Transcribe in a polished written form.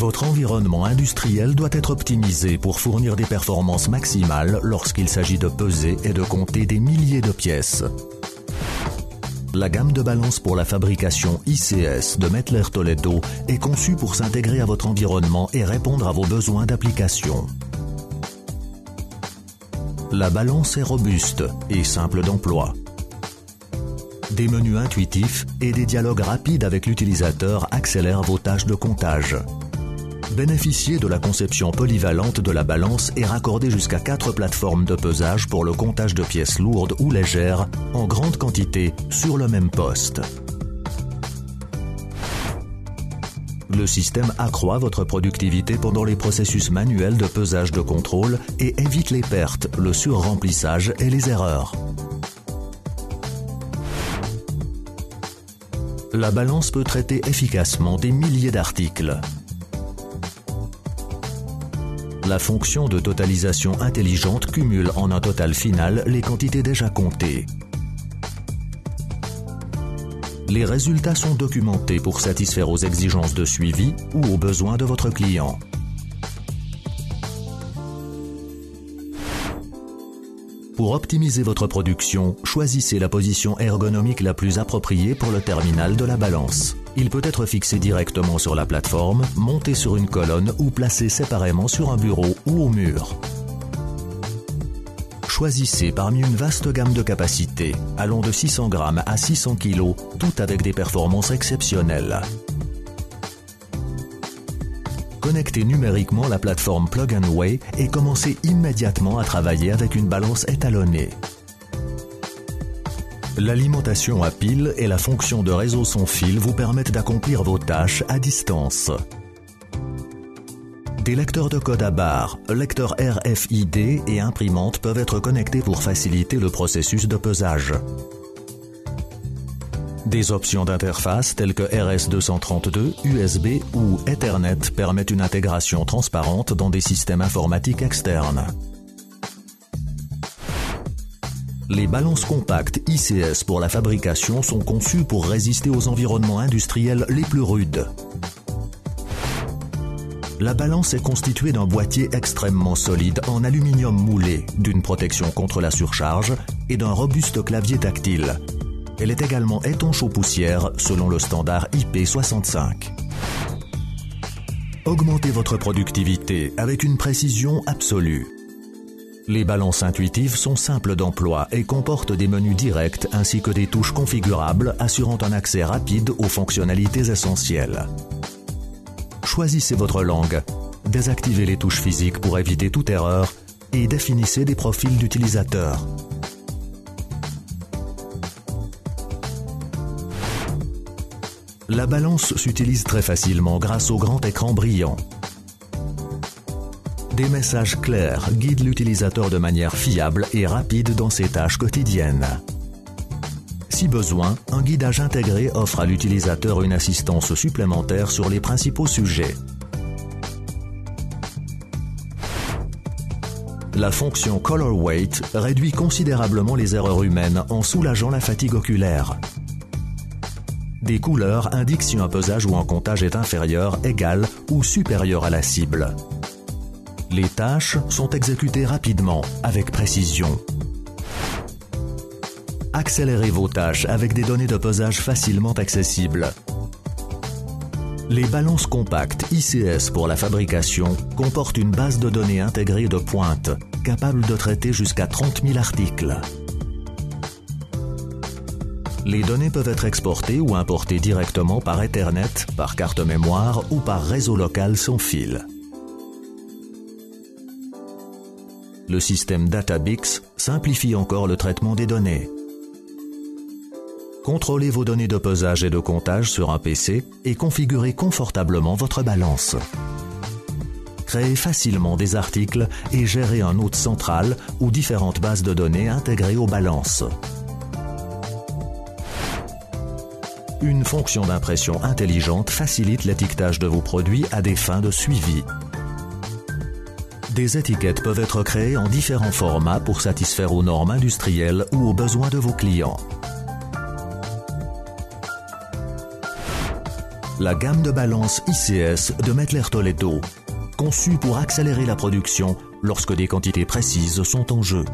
Votre environnement industriel doit être optimisé pour fournir des performances maximales lorsqu'il s'agit de peser et de compter des milliers de pièces. La gamme de balance pour la fabrication ICS de Mettler Toledo est conçue pour s'intégrer à votre environnement et répondre à vos besoins d'application. La balance est robuste et simple d'emploi. Des menus intuitifs et des dialogues rapides avec l'utilisateur accélèrent vos tâches de comptage. Bénéficiez de la conception polyvalente de la balance et raccordez jusqu'à 4 plateformes de pesage pour le comptage de pièces lourdes ou légères en grande quantité sur le même poste. Le système accroît votre productivité pendant les processus manuels de pesage de contrôle et évite les pertes, le surremplissage et les erreurs. La balance peut traiter efficacement des milliers d'articles. La fonction de totalisation intelligente cumule en un total final les quantités déjà comptées. Les résultats sont documentés pour satisfaire aux exigences de suivi ou aux besoins de votre client. Pour optimiser votre production, choisissez la position ergonomique la plus appropriée pour le terminal de la balance. Il peut être fixé directement sur la plateforme, monté sur une colonne ou placé séparément sur un bureau ou au mur. Choisissez parmi une vaste gamme de capacités, allant de 600 grammes à 600 kg, toutes avec des performances exceptionnelles. Connectez numériquement la plateforme Plug and Weigh et commencez immédiatement à travailler avec une balance étalonnée. L'alimentation à pile et la fonction de réseau sans fil vous permettent d'accomplir vos tâches à distance. Des lecteurs de code à barres, lecteurs RFID et imprimantes peuvent être connectés pour faciliter le processus de pesage. Des options d'interface telles que RS232, USB ou Ethernet permettent une intégration transparente dans des systèmes informatiques externes. Les balances compactes ICS pour la fabrication sont conçues pour résister aux environnements industriels les plus rudes. La balance est constituée d'un boîtier extrêmement solide en aluminium moulé, d'une protection contre la surcharge et d'un robuste clavier tactile. Elle est également étanche aux poussières selon le standard IP65. Augmentez votre productivité avec une précision absolue. Les balances intuitives sont simples d'emploi et comportent des menus directs ainsi que des touches configurables assurant un accès rapide aux fonctionnalités essentielles. Choisissez votre langue, désactivez les touches physiques pour éviter toute erreur et définissez des profils d'utilisateurs. La balance s'utilise très facilement grâce au grand écran brillant. Des messages clairs guident l'utilisateur de manière fiable et rapide dans ses tâches quotidiennes. Si besoin, un guidage intégré offre à l'utilisateur une assistance supplémentaire sur les principaux sujets. La fonction Color Weight réduit considérablement les erreurs humaines en soulageant la fatigue oculaire. Des couleurs indiquent si un pesage ou un comptage est inférieur, égal ou supérieur à la cible. Les tâches sont exécutées rapidement, avec précision. Accélérez vos tâches avec des données de pesage facilement accessibles. Les balances compactes ICS pour la fabrication comportent une base de données intégrée de pointe, capable de traiter jusqu'à 30 000 articles. Les données peuvent être exportées ou importées directement par Ethernet, par carte mémoire ou par réseau local sans fil. Le système DataBix simplifie encore le traitement des données. Contrôlez vos données de pesage et de comptage sur un PC et configurez confortablement votre balance. Créez facilement des articles et gérez un hôte central ou différentes bases de données intégrées aux balances. Une fonction d'impression intelligente facilite l'étiquetage de vos produits à des fins de suivi. Des étiquettes peuvent être créées en différents formats pour satisfaire aux normes industrielles ou aux besoins de vos clients. La gamme de balance ICS de Mettler Toledo, conçue pour accélérer la production lorsque des quantités précises sont en jeu.